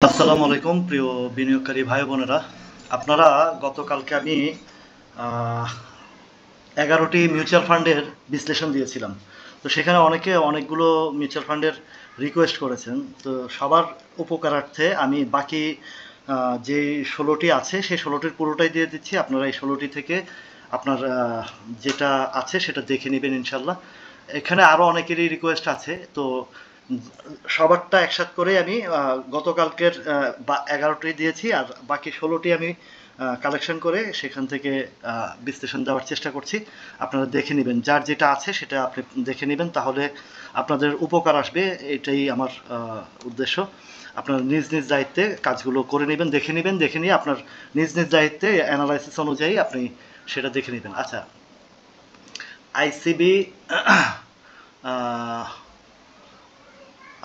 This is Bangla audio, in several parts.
আসসালামু আলাইকুম প্রিয় বিনিয়োগকারী ভাই বোনেরা। আপনারা গতকালকে আমি 11টি মিউচুয়াল ফান্ডের বিশ্লেষণ দিয়েছিলাম। তো সেখানে অনেকগুলো মিউচুয়াল ফান্ডের রিকোয়েস্ট করেছেন। তো সবার উপকারার্থে আমি বাকি যে 16টি আছে সেই 16টির পুরোটাই দিয়ে দিচ্ছি। আপনারা এই 16টি থেকে আপনার যেটা আছে সেটা দেখে নেবেন ইনশাল্লাহ। এখানে আরও অনেকেরই রিকোয়েস্ট আছে। তো সবারটা একসাথে করে আমি গতকালকের 11টি দিয়েছি, আর বাকি 16টি আমি কালেকশন করে সেখান থেকে বিশ্লেষণ দেওয়ার চেষ্টা করছি। আপনারা দেখে নেবেন, যার যেটা আছে সেটা আপনি দেখে নেবেন, তাহলে আপনাদের উপকার আসবে। এটাই আমার উদ্দেশ্য। আপনার নিজ নিজ দায়িত্বে কাজগুলো করে নেবেন, দেখে নিয়ে আপনার নিজ নিজ দায়িত্বে অ্যানালাইসিস অনুযায়ী আপনি সেটা দেখে নেবেন। আচ্ছা, আইসিবি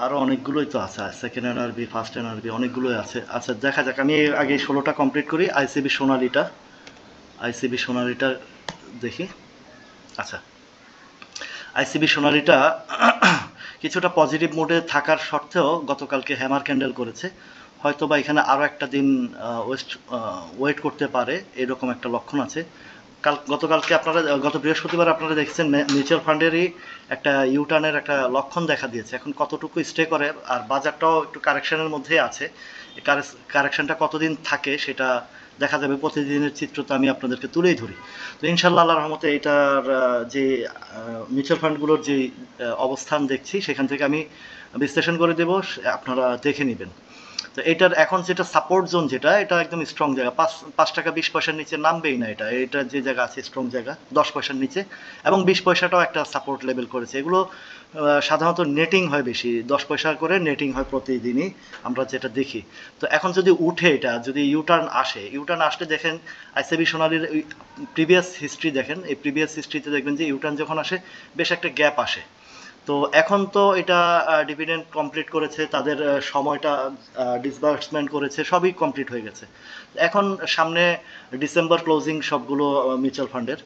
আরও অনেকগুলোই তো আছে, সেকেন্ড এনআরবি, ফার্স্ট এনআরবি, অনেকগুলোই আছে। আচ্ছা, দেখা যাক, আমি আগে 16টা কমপ্লিট করি। আইসিবি সোনালিটা দেখি। আচ্ছা, আইসিবি সোনালিটা কিছুটা পজিটিভ মোডে থাকার সত্ত্বেও গতকালকে হ্যামার ক্যান্ডেল করেছে। হয়তো বা এখানে আরও একটা দিন ওয়েট করতে পারে, এরকম একটা লক্ষণ আছে। গতকালকে আপনারা, গত বৃহস্পতিবার আপনারা দেখছেন মিউচুয়াল ফান্ডেরই একটা ইউটার্নের একটা লক্ষণ দেখা দিয়েছে। এখন কতটুকু স্টে করে, আর বাজারটাও একটু কারেকশনের মধ্যে আছে। কারেকশনটা কতদিন থাকে সেটা দেখা যাবে। প্রতিদিনের চিত্র তো আমি আপনাদেরকে তুলেই ধরি। তো ইনশাল্লাহ আল্লাহর রহমতে এটার যে মিউচুয়াল ফান্ডগুলোর যে অবস্থান দেখছি সেখান থেকে আমি বিশ্লেষণ করে দেব, আপনারা দেখে নেবেন। তো এটার এখন যেটা সাপোর্ট জোন, যেটা এটা একদম স্ট্রং জায়গা। 5 টাকা 20 পয়সার নিচে নামবেই না এটা যে জায়গা আছে স্ট্রং জায়গা 10 পয়সার নিচে, এবং 20 পয়সাটাও একটা সাপোর্ট লেভেল করেছে। এগুলো সাধারণত নেটিং হয় বেশি, 10 পয়সা করে নেটিং হয় প্রতিদিনই, আমরা যেটা দেখি। তো এখন যদি উঠে, এটা যদি ইউটার্ন আসলে দেখেন আইসিবি সোনালীর প্রিভিয়াস হিস্ট্রি দেখেন, এই প্রিভিয়াস হিস্ট্রিতে দেখবেন যে ইউটার্ন যখন আসে বেশ একটা গ্যাপ আসে। তো এখন তো এটা ডিভিডেন্ড কমপ্লিট করেছে, তাদের সময়টা ডিসবার্সমেন্ট করেছে, সবই কমপ্লিট হয়ে গেছে। এখন সামনে ডিসেম্বর ক্লোজিং সবগুলো মিউচুয়াল ফান্ডের,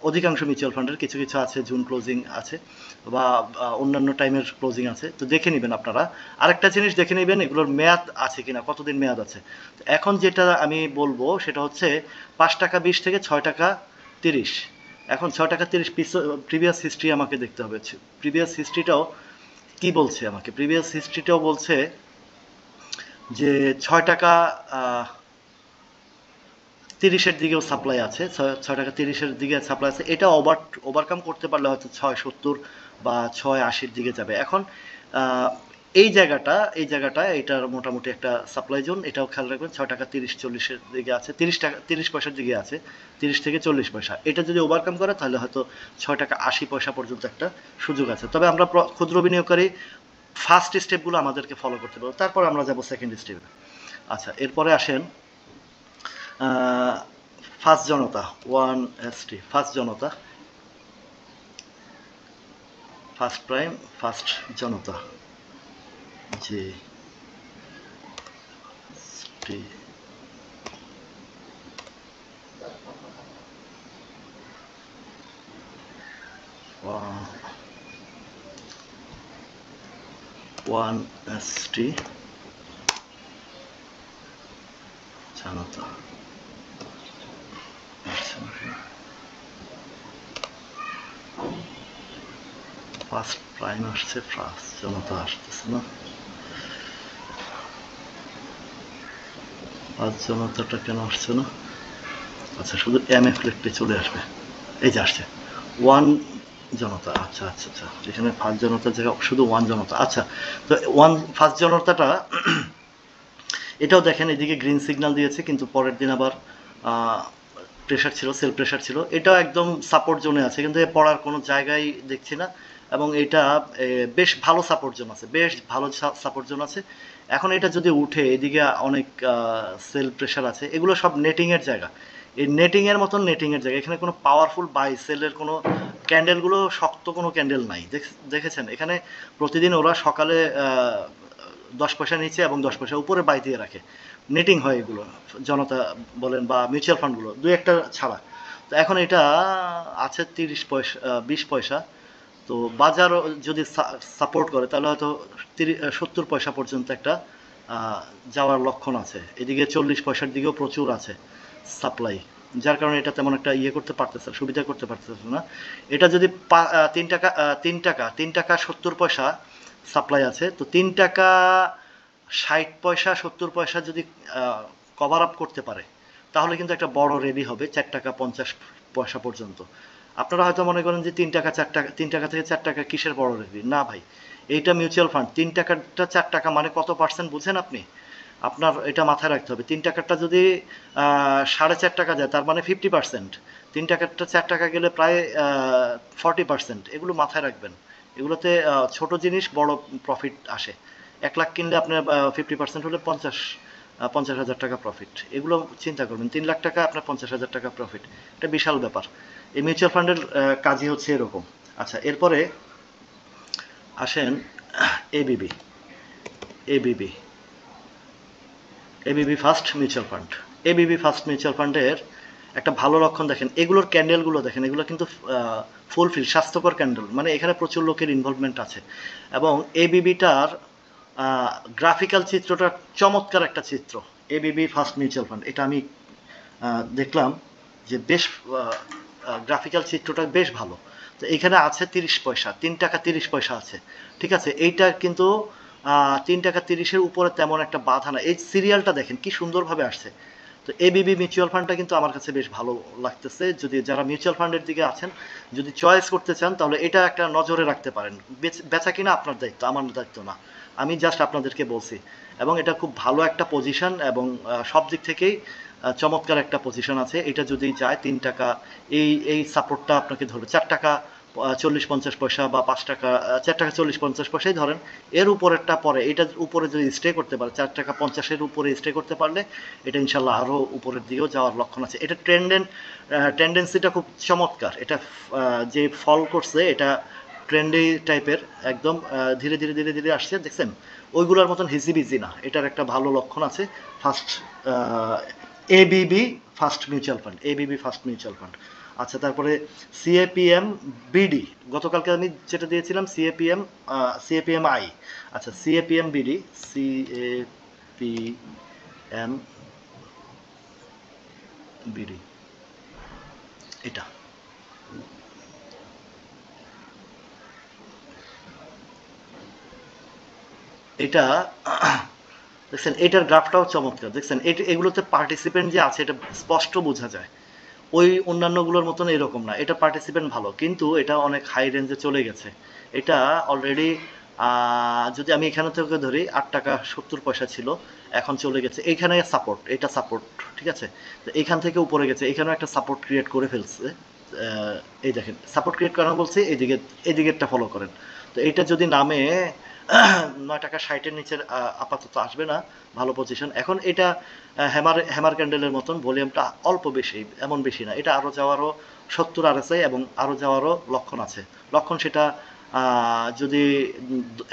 অধিকাংশ মিউচুয়াল ফান্ডের, কিছু কিছু আছে জুন ক্লোজিং আছে, বা অন্যান্য টাইমের ক্লোজিং আছে। তো দেখে নেবেন আপনারা। আরেকটা জিনিস দেখে নেবেন, এগুলোর মেয়াদ আছে কিনা, কতদিন মেয়াদ আছে। এখন যেটা আমি বলবো সেটা হচ্ছে 5 টাকা 20 থেকে 6 টাকা 30। এখন 6 টাকা 30 প্রিভিয়াস হিস্ট্রি আমাকে দেখতে হবে। প্রিভিয়াস হিস্ট্রিটাও কি বলছে, আমাকে প্রিভিয়াস হিস্ট্রিটাও বলছে যে 6 টাকা 30-এর দিকেও সাপ্লাই আছে, 6 টাকা 30-এর দিকে সাপ্লাই আছে। এটা ওভারকাম করতে পারলে হয়তো 6.70 বা 6.80-র দিকে যাবে। এখন এই জায়গাটা এটার মোটামুটি একটা সাপ্লাই জোন, এটাও খেয়াল রাখবেন। 6 টাকা 30-40-এর দিকে আছে, 30 পয়সার দিকে আছে, 30 থেকে 40 পয়সা। এটা যদি ওভারকাম করে তাহলে হয়তো 6 টাকা 80 পয়সা পর্যন্ত একটা সুযোগ আছে। তবে আমরা ক্ষুদ্র বিনিয়োগকারী ফার্স্ট স্টেপগুলো আমাদেরকে ফলো করতে পারবো, তারপর আমরা যাব সেকেন্ড স্টেপে। আচ্ছা, এরপরে আসেন ফার্স্ট জনতা, 1ST, ফার্স্ট জনতা, ফার্স্ট প্রাইম, ফার্স্ট জনতা, জি টি, 1ST জনতা। ফার্স্ট প্রাইম আসছে, ফার্স্ট জনতা আসতেছে না। ফার্স্ট জনতাটা কেন আসছে না? আচ্ছা, শুধু MF লিখতে চলে আসবে। এই যে আসছে, ওয়ান জনতা। আচ্ছা আচ্ছা আচ্ছা, এখানে ফার্স্ট জনতার জায়গায় শুধু ওয়ান জনতা। আচ্ছা, তো ফার্স্ট জনতাটা এটাও দেখেন, এদিকে গ্রিন সিগন্যাল দিয়েছে, কিন্তু পরের দিন আবার প্রেশার ছিল, সেল প্রেশার ছিল। এটাও একদম সাপোর্ট জোনে আছে, কিন্তু পড়ার কোনো জায়গায় দেখছি না। এবং এটা বেশ ভালো সাপোর্ট জোন আছে, বেশ ভালো সাপোর্ট জোন আছে। এখন এটা যদি উঠে, এদিকে অনেক সেল প্রেশার আছে, এগুলো সব নেটিংয়ের জায়গা। এই নেটিংয়ের মতন নেটিংয়ের জায়গা, এখানে কোনো পাওয়ারফুল বাই সেলের কোনো ক্যান্ডেলগুলো, শক্ত কোনো ক্যান্ডেল নাই। দেখেছেন এখানে প্রতিদিন ওরা সকালে 10 পয়সা নিচে এবং 10 পয়সা উপরে বাই দিয়ে রাখে। নেটিং হয় এগুলো, জনতা বলেন বা মিউচুয়াল ফান্ডগুলো, দুই একটা ছাড়া। তো এখন এটা আছে 30 পয়সা, 20 পয়সা। তো বাজার যদি সাপোর্ট করে তাহলে হয়তো 70 পয়সা পর্যন্ত একটা যাওয়ার লক্ষণ আছে। এদিকে 40 পয়সার দিকেও প্রচুর আছে সাপ্লাই, যার কারণে এটা তেমন একটা করতে পারতেছে, সুবিধা করতে পারতেছে না। এটা যদি 3 টাকা 70 পয়সা সাপ্লাই আছে, তো 3 টাকা 60 পয়সা 70 পয়সা যদি কভার আপ করতে পারে, তাহলে কিন্তু একটা বড় রেলি হবে 4 টাকা 50 পয়সা পর্যন্ত। আপনারা হয়তো মনে করেন যে 3 টাকা 4 টাকা 3 টাকা থেকে 4 টাকা কিসের বড় রেলি, না ভাই, এইটা মিউচুয়াল ফান্ড। 3 টাকাটা 4 টাকা মানে কত পার্সেন্ট বুঝেন আপনি? আপনার এটা মাথায় রাখতে হবে। 3 টাকারটা যদি 4.5 টাকা যায়, তার মানে 50%। 3 টাকারটা 4 টাকা গেলে প্রায় 40%। এগুলো মাথায় রাখবেন। এগুলোতে ছোট জিনিস বড় প্রফিট আসে। 1 লাখ কিনলে আপনার 50% হলে 50,000 টাকা প্রফিট। এগুলো চিন্তা করবেন। 3 লাখ টাকা আপনার 50,000 টাকা প্রফিট, এটা বিশাল ব্যাপার। এই মিউচুয়াল ফান্ডের কাজই হচ্ছে এরকম। আচ্ছা, এরপরে আসেন ABB. ABB ABB first mutual fund. ABB first mutual ফান্ডের একটা ভালো লক্ষণ দেখেন, এগুলোর ক্যান্ডেলগুলো দেখেন, এগুলো কিন্তু ফুলফিল স্বাস্থ্যকর ক্যান্ডেল, মানে এখানে প্রচুর লোকের ইনভলভমেন্ট আছে। এবং এবিবিটার গ্রাফিক্যাল চিত্রটা চমৎকার একটা চিত্র। এবিবি ফার্স্ট মিউচুয়াল ফান্ড, এটা আমি দেখলাম যে বেশ গ্রাফিক্যাল চিত্রটা বেশ ভালো। তো এখানে আছে 30 পয়সা, 3 টাকা 30 পয়সা আছে, ঠিক আছে। এইটা কিন্তু 3 টাকা 30-এর উপরে তেমন একটা বাধা না। এই সিরিয়ালটা দেখেন কি সুন্দরভাবে আসছে। তো এবিবি মিউচুয়াল ফান্ডটা কিন্তু আমার কাছে বেশ ভালো লাগতেছে। যদি যারা মিউচুয়াল ফান্ডের দিকে আছেন, যদি চয়েস করতে চান, তাহলে এটা একটা নজরে রাখতে পারেন। বেচা কিনা আপনার দায়িত্ব, আমার দায়িত্ব না, আমি জাস্ট আপনাদেরকে বলছি। এবং এটা খুব ভালো একটা পজিশন, এবং সব দিক থেকেই চমৎকার একটা পজিশন আছে। এটা যদি যায় 3 টাকা, এই সাপোর্টটা আপনাকে ধরবে 4 টাকা 40-50 পয়সা, বা 5 টাকা 4 টাকা 40-50 পয়সাই ধরেন। এর উপরেরটা পরে, এটার উপরে যদি স্টে করতে পারে 4 টাকা 50-এর উপরে স্টে করতে পারলে, এটা ইনশাল্লাহ আরও উপরের দিকেও যাওয়ার লক্ষণ আছে। এটা টেন্ডেন্সিটা খুব চমৎকার। এটা যে ফল করছে, এটা ট্রেন্ডি টাইপের, একদম ধীরে ধীরে ধীরে ধীরে আসছে, দেখছেন? ওইগুলোর মতন হিজিবিজি না, এটার একটা ভালো লক্ষণ আছে। First ABB first mutual fund, ABB first mutual fund. আচ্ছা, তারপরে সিএপিএম বিডি, গতকালকে আমি যেটা দিয়েছিলাম সিএপিএম আই। আচ্ছা, সিএপিএম বিডি, সিএপিএম বিডি, এটা এটা দেখছেন, এটার গ্রাফটাও চমৎকার, দেখছেন? এগুলোতে পার্টিসিপেন্ট যে আছে, এটা স্পষ্ট বোঝা যায়। ওই অন্যান্যগুলোর মতন এরকম না, এটা পার্টিসিপেন্ট ভালো, কিন্তু এটা অনেক হাই রেঞ্জে চলে গেছে। এটা অলরেডি যদি আমি এখানে থেকে ধরি 8 টাকা 70 পয়সা ছিল, এখন চলে গেছে এইখানে সাপোর্ট, এটা সাপোর্ট, ঠিক আছে। তো এইখান থেকে উপরে গেছে, এখানেও একটা সাপোর্ট ক্রিয়েট করে ফেলছে। এই দেখেন, সাপোর্ট ক্রিয়েট করানো বলছে, এদিকেরটা ফলো করেন। তো এইটা যদি নামে 9 টাকা 60-এর নিচে আপাতত আসবে না, ভালো পজিশন। এখন এটা হ্যামার ক্যান্ডেলের মতন, ভলিউমটা অল্প বেশি, এমন বেশি না। এটা আরও যাওয়ারও 70 RSI এবং আরও যাওয়ারও লক্ষণ আছে। লক্ষণ সেটা যদি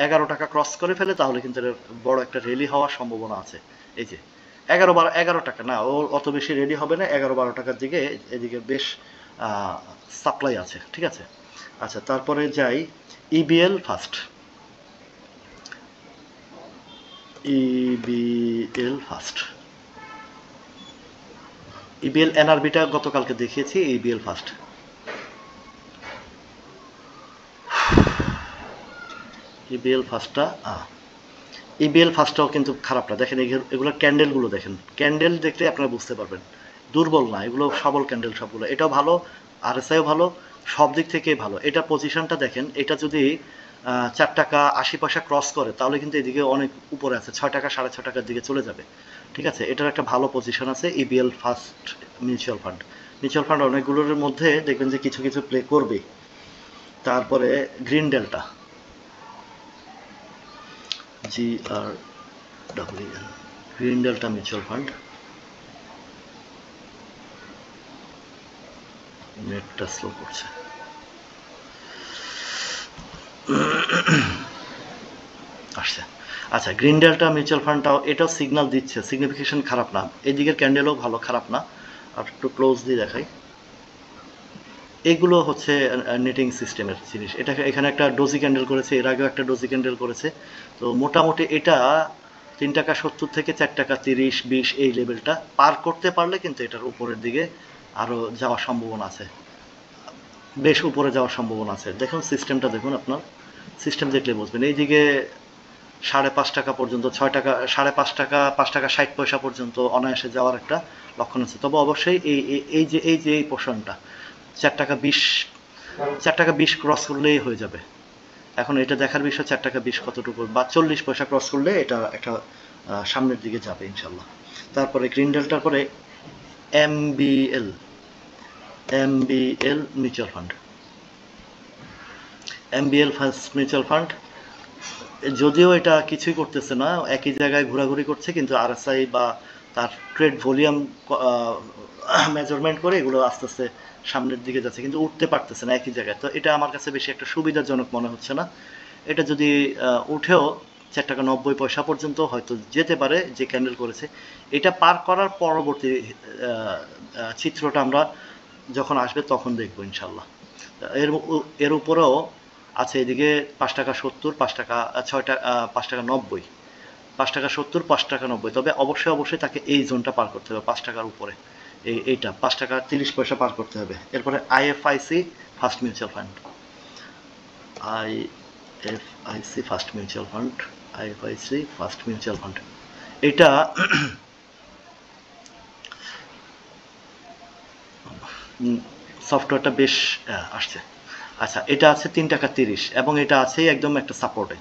11 টাকা ক্রস করে ফেলে, তাহলে কিন্তু বড় একটা রেলি হওয়ার সম্ভাবনা আছে। এই যে 11 টাকা না, ও অত বেশি রেডি হবে না, 11-12 টাকার দিকে এদিকে বেশ সাপ্লাই আছে, ঠিক আছে। আচ্ছা, তারপরে যাই EBL first. EBL first, EBL এনআরবিটা গতকালকে দেখিয়েছি, ইবিএল ফার্স্ট। ইবিএল ফার্স্টটা ইবিএল ফার্স্টটাও কিন্তু খারাপ না, দেখেন এগুলো ক্যান্ডেলগুলো দেখেন, ক্যান্ডেল দেখলে আপনারা বুঝতে পারবেন দুর্বল না, এগুলো সবল ক্যান্ডেল সবগুলো। এটাও ভালো, আরএসআইও ভালো, সব দিক থেকেই ভালো। এটা পজিশনটা দেখেন, এটা যদি 4 টাকা 80 পয়সা ক্রস করে, তাহলে কিন্তু এদিকে অনেক উপরে আছে, 6 টাকা 6.5 টাকার দিকে চলে যাবে, ঠিক আছে। এটার একটা ভালো পজিশন আছে EBL first mutual fund. Mutual fund অনেকগুলোর মধ্যে দেখবেন যে কিছু কিছু প্লে করবে। তারপরে green delta, GRWN, green delta mutual fund. নেটটা স্লো করছে। আসছে। আচ্ছা, গ্রিন ডেল্টা মিউচুয়াল ফান্ডটাও, এটাও সিগন্যাল দিচ্ছে, সিগনিফিকেশন খারাপ না, এদিকের ক্যান্ডেলও ভালো, খারাপ না। আর একটু ক্লোজ দিয়ে দেখাই, এগুলো হচ্ছে নেটিং সিস্টেমের জিনিস। এটা এখানে একটা ডোজি ক্যান্ডেল করেছে, এর আগেও একটা ডোজি ক্যান্ডেল করেছে। তো মোটামুটি এটা 3 টাকা 70 থেকে 4 টাকা 30 20 এই লেভেলটা পার করতে পারলে কিন্তু এটার উপরের দিকে আরো যাওয়ার সম্ভাবনা আছে, বেশ উপরে যাওয়ার সম্ভাবনা আছে। দেখুন সিস্টেমটা, দেখুন আপনার সিস্টেম দেখলে বুঝবেন। এইদিকে 5.5 টাকা পর্যন্ত, 6 টাকা 5.5 টাকা 5 টাকা 60 পয়সা পর্যন্ত অনায়াসে যাওয়ার একটা লক্ষণ আছে। তবে অবশ্যই এই পোর্শনটা 4 টাকা 20 4 টাকা 20 ক্রস করলেই হয়ে যাবে। এখন এটা দেখার বিষয় 4 টাকা 20 কতটুকু বা 40 পয়সা ক্রস করলে এটা একটা সামনের দিকে যাবে ইনশাল্লাহ। তারপরে গ্রিন ডেল্টার পরে MBL mutual fund, MBL mutual fund যদিও এটা কিছুই করতেছে না, একই জায়গায় ঘোরাঘুরি করছে, কিন্তু আরএসআই বা তার ট্রেড ভলিউম মেজারমেন্ট করে এগুলো আস্তে আস্তে সামনের দিকে যাচ্ছে, কিন্তু উঠতে পারতেছে না একই জায়গায়। তো এটা আমার কাছে বেশি একটা সুবিধাজনক মনে হচ্ছে না। এটা যদি উঠেও 4 টাকা 90 পয়সা পর্যন্ত হয়তো যেতে পারে যে ক্যান্ডেল করেছে। এটা পার করার পরবর্তী চিত্রটা আমরা যখন আসবে তখন দেখবো ইনশাল্লাহ। এর উপরেও আছে এদিকে 5 টাকা 70 5 টাকা 5 টাকা 5 টাকা 90। তবে অবশ্যই তাকে এই জোনটা পার করতে হবে 5 টাকার উপরে, এইটা 5 টাকা 30 পয়সা পার করতে হবে। এরপরে IFIC first mutual fund, IFIC first mutual fund এটা সফটওয়্যারটা বেশ আসছে। আচ্ছা, এটা আছে 3 টাকা 30 এবং এটা আছে একদম একটা সাপোর্টে।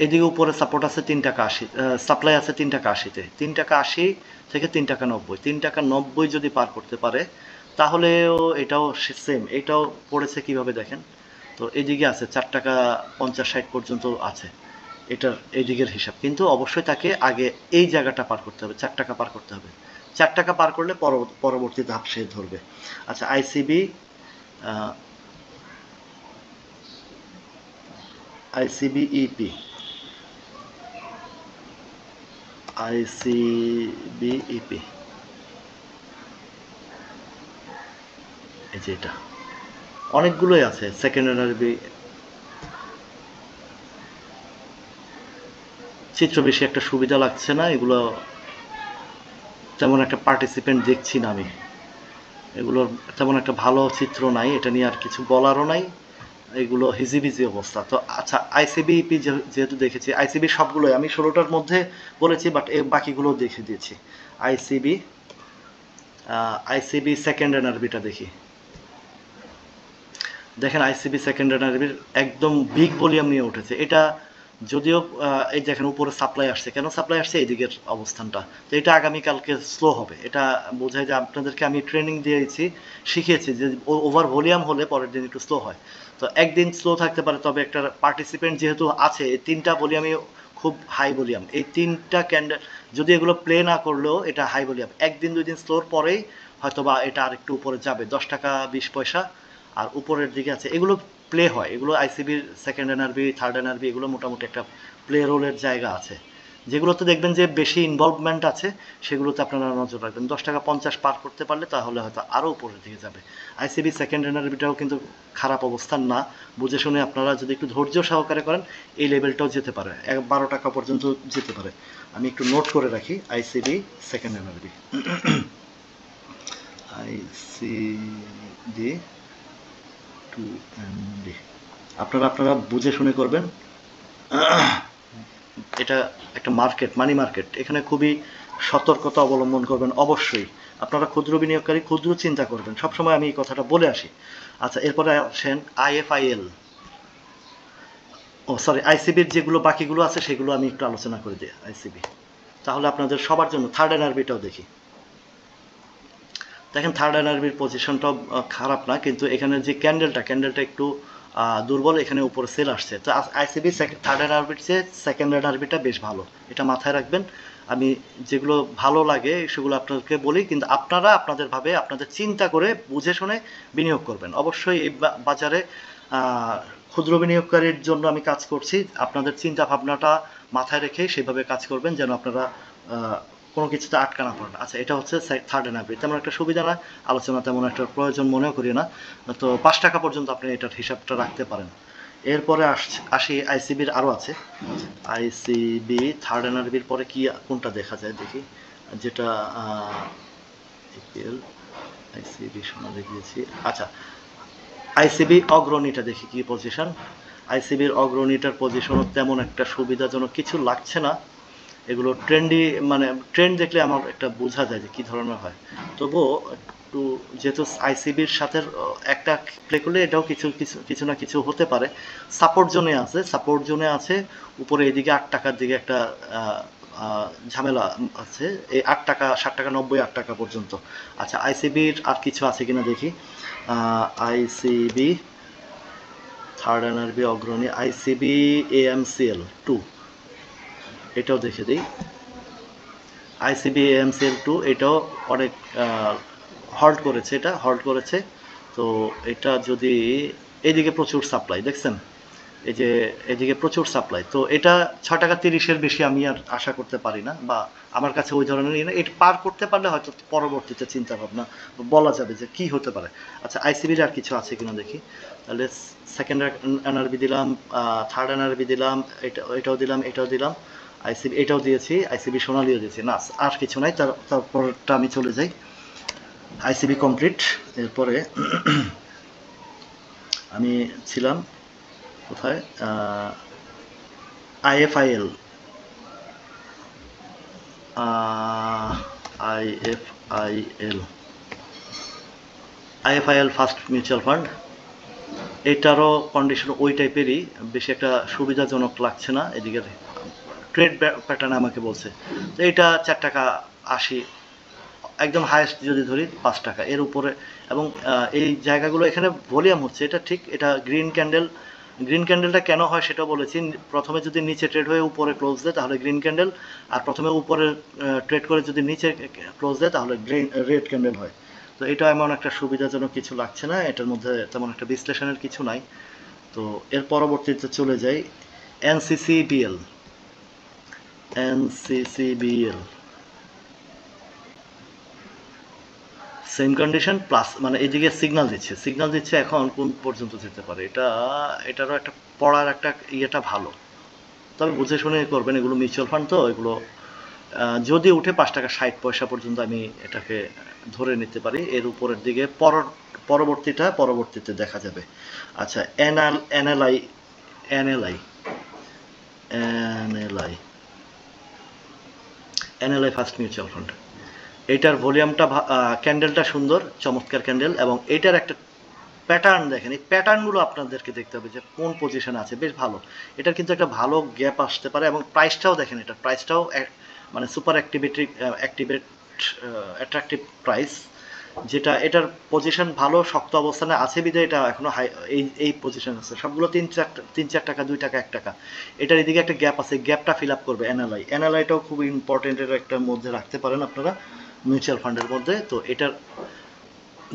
এদিকে উপরে সাপোর্ট আছে 3 টাকা 80, সাপ্লাই আছে 3 টাকা 80-তে, 3 টাকা 80 থেকে 3 টাকা 90, 3 টাকা 90 যদি পার করতে পারে তাহলেও এটাও সেম। এটাও পড়েছে কিভাবে দেখেন তো, এদিকে আছে 4 টাকা 50-60 পর্যন্ত আছে এটার এদিকের হিসাব, কিন্তু অবশ্যই তাকে আগে এই জায়গাটা পার করতে হবে, 4 টাকা পার করতে হবে। 4 টাকা পার করলে পরবর্তী ধাপ সে ধরবে। আচ্ছা, আইসিবি ইপি এই যে এটা অনেকগুলোই আছে। সেকেন্ড এনার্বি চিত্র বেশি একটা সুবিধা লাগছে না, এগুলো তেমন একটা পার্টিসিপেন্ট দেখছি না আমি, এগুলোর তেমন একটা ভালো চিত্র নাই, এটা নিয়ে আর কিছু বলারও নাই, এগুলো হিজিবিজি অবস্থা। তো আচ্ছা, আইসিবিপি যেহেতু দেখেছি, আইসিবি সবগুলোই আমি 16টার মধ্যে বলেছি, বাট বাকিগুলো দেখে দিয়েছি। আইসিবি সেকেন্ড এনার্বিটা দেখি। দেখেন আইসিবি সেকেন্ড এনার্বির একদম বিগ ভলিউম নিয়ে উঠেছে। এটা যদিও এই দেখেন উপরে সাপ্লাই আসছে, কেন সাপ্লাই আসছে এই দিকের অবস্থানটা, তো এটা আগামীকালকে স্লো হবে। এটা বোঝায় যে আপনাদেরকে আমি ট্রেনিং দিয়েছি, শিখিয়েছি যে ওভার ভলিউম হলে পরের দিন একটু স্লো হয়। তো একদিন স্লো থাকতে পারে, তবে একটা পার্টিসিপেন্ট যেহেতু আছে, এই 3টা ভলিউমই খুব হাই ভলিউম, এই 3টা ক্যান্ডেল যদি এগুলো প্লে না করলেও এটা হাই ভলিউম, একদিন 2 দিন স্লোর পরেই হয়তোবা এটা আরেকটু উপরে যাবে 10 টাকা 20 পয়সা। আর উপরের দিকে আছে এগুলো প্লে হয়, এগুলো আইসিবির সেকেন্ড এনআরবি থার্ড এনআরবি এগুলো মোটামুটি একটা প্লে রোলের জায়গা আছে। যেগুলোতে দেখবেন যে বেশি ইনভলভমেন্ট আছে সেগুলোতে আপনারা নজর রাখবেন। 10 টাকা 50 পার করতে পারলে তাহলে হয়তো আরও উপরের দিকে যাবে। আইসিবি সেকেন্ড এনআরবিটাও কিন্তু খারাপ অবস্থান না, বুঝে শুনে আপনারা যদি একটু ধৈর্য সহকারে করেন এই লেভেলটাও যেতে পারে, 12 টাকা পর্যন্ত যেতে পারে। আমি একটু নোট করে রাখি আইসিবি সেকেন্ড এনআরবি, আইসিবি আপনারা বুঝে শুনে করবেন। এটা একটা মার্কেট, মানি মার্কেট, এখানে খুবই সতর্কতা অবলম্বন করবেন অবশ্যই। আপনারা ক্ষুদ্র বিনিয়োগকারী, ক্ষুদ্র চিন্তা করবেন, সবসময় আমি এই কথাটা বলে আসি। আচ্ছা, এরপরে আসেন আইএফআইএল, আইসিবির যেগুলো বাকিগুলো আছে সেগুলো আমি একটু আলোচনা করে দিই আইসিবি, তাহলে আপনাদের সবার জন্য। থার্ড এনআরবিটাও দেখি। দেখেন থার্ড এনআরবির পজিশনটাও খারাপ না, কিন্তু এখানে যে ক্যান্ডেলটা একটু দুর্বল, এখানে উপরে সেল আসছে। তো আইসিবি থার্ড এনআরবির চেয়ে সেকেন্ড এনআরবিটা বেশ ভালো, এটা মাথায় রাখবেন। আমি যেগুলো ভালো লাগে সেগুলো আপনাদেরকে বলি, কিন্তু আপনারা আপনাদেরভাবে আপনাদের চিন্তা করে বুঝে শুনে বিনিয়োগ করবেন। অবশ্যই এই বাজারে ক্ষুদ্র বিনিয়োগকারীর জন্য আমি কাজ করছি, আপনাদের চিন্তা ভাবনাটা মাথায় রেখে সেভাবে কাজ করবেন যেন আপনারা কোনো কিছুতে আটকা না পড়েন। আচ্ছা, এটা হচ্ছে থার্ড এনআরবি, তেমন একটা সুবিধা না, আলোচনা তেমন একটা প্রয়োজন মনেও করি না। তো 5 টাকা পর্যন্ত আপনি এটার হিসাবটা রাখতে পারেন। এরপরে আসি আইসিবির আরও আছে। আইসিবি থার্ড এনআরবির পরে কি কোনটা দেখা যায় দেখি, যেটা ইপিএল আইসিবি সোনালী দিয়েছি। আচ্ছা, আইসিবি অগ্রণীটা দেখি কি পজিশন। আইসিবির অগ্রণীটার পজিশনও তেমন একটা সুবিধাজনক কিছু লাগছে না। এগুলো ট্রেন্ডি, মানে ট্রেন্ড দেখলে আমার একটা বোঝা যায় যে কী ধরনের হয়। তবুও একটু যেহেতু আইসিবির সাথে একটা প্লে করলে এটাও কিছু কিছু কিছু না কিছু হতে পারে। সাপোর্ট জোনে আছে, সাপোর্ট জোনে আছে উপরে এদিকে 8 টাকার দিকে একটা ঝামেলা আছে, এই 8 টাকা 60 টাকা 90 8 টাকা পর্যন্ত। আচ্ছা, আইসিবির আর কিছু আছে কিনা দেখি। আইসিবি থার্ড এনআরবি অগ্রণী, আইসিবি এএমসিএল 2, এটাও দেখে দিই। আইসিবি এএমসিএল 2 এটাও অনেক হল্ট করেছে, এটা হল্ট করেছে। তো এটা যদি এদিকে প্রচুর সাপ্লাই দেখছেন, এই যে এদিকে প্রচুর সাপ্লাই, তো এটা 6 টাকা 30-এর বেশি আমি আর আশা করতে পারি না, বা আমার কাছে ওই ধরনের না। এটা পার করতে পারলে হয়তো পরবর্তীতে চিন্তা ভাবনা বলা যাবে যে কি হতে পারে। আচ্ছা, আইসিবির আর কিছু আছে কিনা দেখি। তাহলে সেকেন্ড এনআরবি দিলাম, থার্ড এনআরবি দিলাম, এটাও দিলাম, এটাও দিলাম, আইসিবি এটাও দিয়েছি, আইসিবি সোনালিও দিয়েছি, না আর কিছু নাই। তারপরটা আমি চলে যাই। ICB complete. এরপরে আমি ছিলাম কোথায়, IFIL, IFIL first mutual fund. এটারও কন্ডিশন ওই টাইপেরই, বেশি একটা সুবিধাজনক লাগছে না। এদিকে ট্রেড প্যাটার্ন আমাকে বলছে, তো এটা 4 টাকা 80, একদম হাইয়েস্ট যদি ধরি 5 টাকা এর উপরে। এবং এই জায়গাগুলো এখানে ভলিউম হচ্ছে, এটা ঠিক। এটা গ্রিন ক্যান্ডেল, গ্রিন ক্যান্ডেলটা কেন হয় সেটা বলেছি। প্রথমে যদি নিচে ট্রেড হয়ে উপরে ক্লোজ দেয় তাহলে গ্রিন ক্যান্ডেল, আর প্রথমে উপরে ট্রেড করে যদি নিচে ক্লোজ দেয় তাহলে রেড ক্যান্ডেল হয়। তো এটা এমন একটা সুবিধাজনক কিছু লাগছে না, এটার মধ্যে তেমন একটা বিশ্লেষণের কিছু নাই। তো এর পরবর্তীতে চলে যাই এনসিসিবিএল। এনসিসিবিএল সেম কন্ডিশন প্লাস, মানে এদিকে সিগন্যাল দিচ্ছে এখন কোন পর্যন্ত যেতে পারে। এটারও একটা পড়ার একটা ইয়েটা ভালো, তবে বুঝে শুনে করবেন, এগুলো মিউচুয়াল ফান্ড তো এগুলো যদি উঠে 5 টাকা 60 পয়সা পর্যন্ত আমি এটাকে ধরে নিতে পারি। এর উপরের দিকে পরবর্তীতে দেখা যাবে। আচ্ছা, NLI NLI NLI NLI first mutual fund, এইটার ভলিউমটা ক্যান্ডেলটা সুন্দর, চমৎকার ক্যান্ডেল, এবং এইটার একটা প্যাটার্ন দেখেন। এই প্যাটার্নগুলো আপনাদেরকে দেখতে হবে যে কোন পজিশনে আছে, বেশ ভালো। এটার কিন্তু একটা ভালো গ্যাপ আসতে পারে, এবং প্রাইসটাও দেখেন, এটা প্রাইসটাও মানে সুপার অ্যাট্রাকটিভ প্রাইস, যেটা এটার পজিশন ভালো শক্ত অবস্থানে আছে বিধায় এটা এখনো হাই, এই পজিশন আছে। সবগুলো 3-4 টাকা 2 টাকা 1 টাকা। এটার এদিকে একটা গ্যাপ আছে, গ্যাপটা ফিল আপ করবে এনএলআইটাও খুব ইম্পর্টেন্টের একটা মধ্যে রাখতে পারেন আপনারা মিউচুয়াল ফান্ডের মধ্যে। তো এটার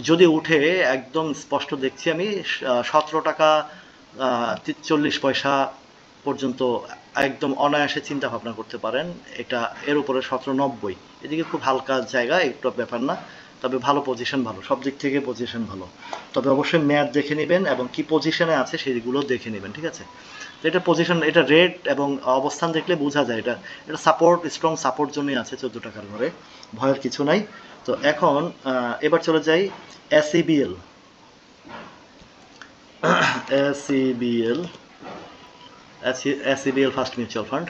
যদি উঠে, একদম স্পষ্ট দেখছি আমি 17 টাকা 40 পয়সা পর্যন্ত একদম অনায়াসে চিন্তা ভাবনা করতে পারেন। এটা এর উপরে 17.90, এদিকে খুব হালকা জায়গা, একটু ব্যাপার না। তবে ভালো পজিশন, ভালো সব দিক থেকে পজিশন ভালো। তবে অবশ্যই ম্যাচ দেখে নেবেন এবং কি পজিশনে আছে সেগুলো দেখে নেবেন, ঠিক আছে। তো এটা পজিশন, এটা রেট এবং অবস্থান দেখলে বোঝা যায় এটা এটা সাপোর্ট, স্ট্রং সাপোর্ট জন্যই আছে 14 টাকার ঘরে, ভয়ের কিছু নাই। তো এখন এবার চলে যাই এসিবিএল। এসিবিএল ফার্স্ট মিউচুয়াল ফান্ড,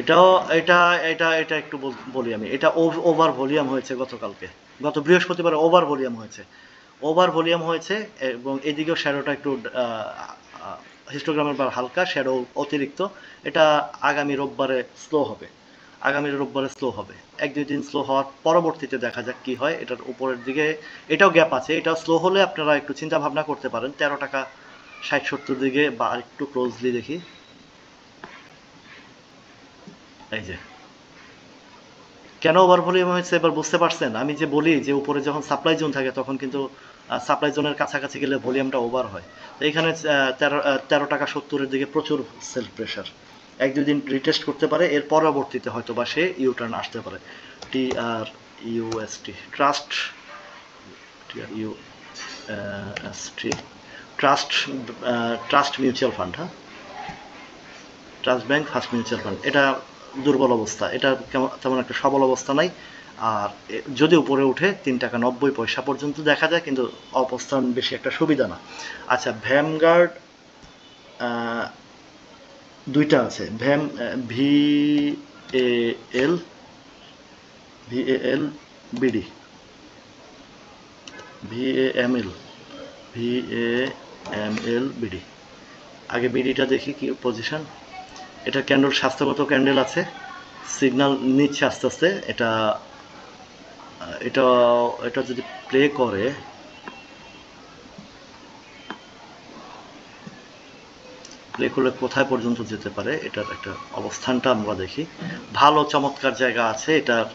এটাও এটা এটা এটা একটু বলি আমি। এটা ওভার ভলিউম হয়েছে গতকালকে, গত বৃহস্পতিবার ওভার ভলিউম হয়েছে, এবং এদিকেও শ্যাডোটা একটু হিস্টোগ্রামের বার হালকা, শ্যাডো অতিরিক্ত। এটা আগামী রোববারে স্লো হবে, এক দুই দিন স্লো হওয়ার পরবর্তীতে দেখা যাক কি হয়। এটার উপরের দিকে এটাও গ্যাপ আছে, এটাও স্লো হলে আপনারা একটু চিন্তা ভাবনা করতে পারেন 13 টাকা 60-70 দিকে, বা একটু ক্লোজলি দেখি। এই যে কেন ওভার ভলিউম হয়েছে এবার বুঝতে পারছেন। আমি যে বলি যে উপরে যখন সাপ্লাই জোন থাকে তখন কিন্তু সাপ্লাই জোনের কাছাকাছি গেলে ভলিউমটা ওভার হয়। তো এখানে 13 টাকা 70-এর দিকে প্রচুর সেল প্রেশার, এক দুই দিন রিটেস্ট করতে পারে, এর পরবর্তীতে হয়তো বা সে ইউটার্ন আসতে পারে। TRUST trust, TRUST trust trust mutual fund, হ্যাঁ, trust bank first mutual fund, এটা দুর্বল অবস্থা, এটা তেমন একটা সবল অবস্থা নাই। আর যদি উপরে উঠে 3 টাকা 90 পয়সা পর্যন্ত দেখা যায়, কিন্তু অবস্থান বেশি একটা সুবিধা না। আচ্ছা, ভ্যানগার্ড দুইটা আছে, V A L BD, VAML BD. আগে বিডিটা দেখি কি পজিশন। এটা ক্যান্ডেল, স্বাস্থ্যগত ক্যান্ডেল আছে, সিগন্যাল নিচ্ছে আস্তে আস্তে। এটা এটা এটা যদি প্লে করে, কোথায় পর্যন্ত যেতে পারে, এটার একটা অবস্থানটা আমরা দেখি। ভালো চমৎকার জায়গা আছে, এটার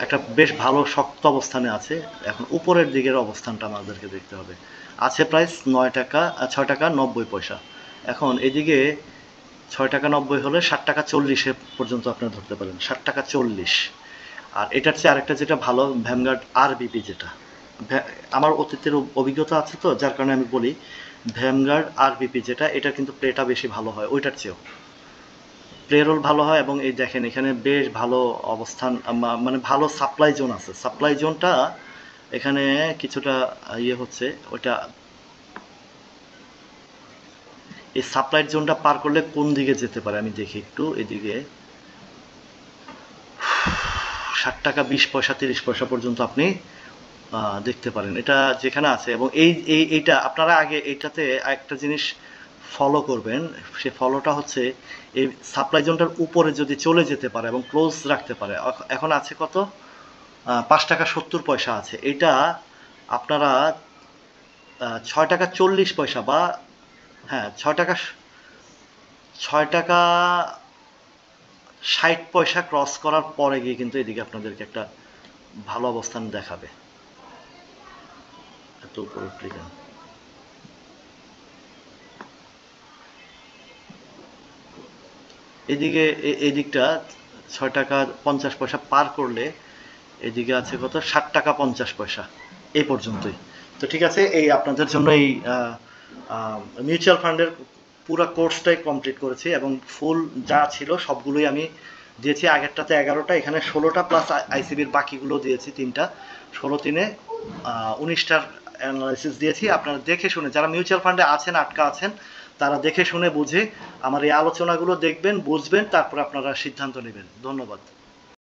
একটা বেশ ভালো শক্ত অবস্থানে আছে। এখন উপরের দিকের অবস্থানটা আমাদেরকে দেখতে হবে। আছে প্রাইস 6 টাকা 90 পয়সা। এখন এদিকে 6 টাকা 90 হলে 7 টাকা 40 পর্যন্ত আপনারা ধরতে পারেন, 7 টাকা 40। আর এটার চেয়ে আরেকটা যেটা ভালো, ভ্যানগার্ড RBP, যেটা আমার অতীতের অভিজ্ঞতা আছে, তো যার কারণে আমি বলি ভ্যানগার্ড RBP যেটা, এটা কিন্তু প্লেটা বেশি ভালো হয় ওইটার চেয়েও, প্লে রোল ভালো হয়। এবং এই দেখেন এখানে বেশ ভালো অবস্থান, মানে ভালো সাপ্লাই জোন আছে। সাপ্লাই জোনটা এখানে কিছুটা ইয়ে হচ্ছে, ওইটা এই সাপ্লাই জোনটা পার করলে কোন দিকে যেতে পারে আমি দেখি একটু। এদিকে 7 টাকা 20 পয়সা 30 পয়সা পর্যন্ত আপনি দেখতে পারেন, এটা যেখানে আছে। এবং এইটা আপনারা আগে এইটাতে একটা জিনিস ফলো করবেন, সে ফলোটা হচ্ছে এই সাপ্লাই জোনটার উপরে যদি চলে যেতে পারে এবং ক্লোজ রাখতে পারে। এখন আছে কত, 5 টাকা 70 পয়সা আছে। এটা আপনারা 6 টাকা 40 পয়সা বা, হ্যাঁ, 6 টাকা 60 পয়সা ক্রস করার পরে গিয়ে কিন্তু এদিকে আপনাদেরকে একটা ভালো অবস্থান দেখাবে। এত উপরে উঠলে কেন? এদিকে এই দিকটা 6 টাকা 50 পয়সা পার করলে এদিকে আছে কত, 7 টাকা 50 পয়সা, এই পর্যন্তই। তো ঠিক আছে, এই আপনাদের জন্য এই মিউচুয়াল ফান্ডের পুরো কোর্সটাই কমপ্লিট করেছি, এবং ফুল যা ছিল সবগুলোই আমি দিয়েছি। আগেরটাতে 11টা, এখানে 16টা প্লাস আইসিবির বাকিগুলো দিয়েছি 3টা, 16 3 19টার অ্যানালাইসিস দিয়েছি। আপনারা দেখে শুনে, যারা মিউচুয়াল ফান্ডে আছেন, আটকা আছেন, তারা দেখে শুনে বুঝে আমার এই আলোচনাগুলো দেখবেন, বুঝবেন, তারপর আপনারা সিদ্ধান্ত নেবেন। ধন্যবাদ।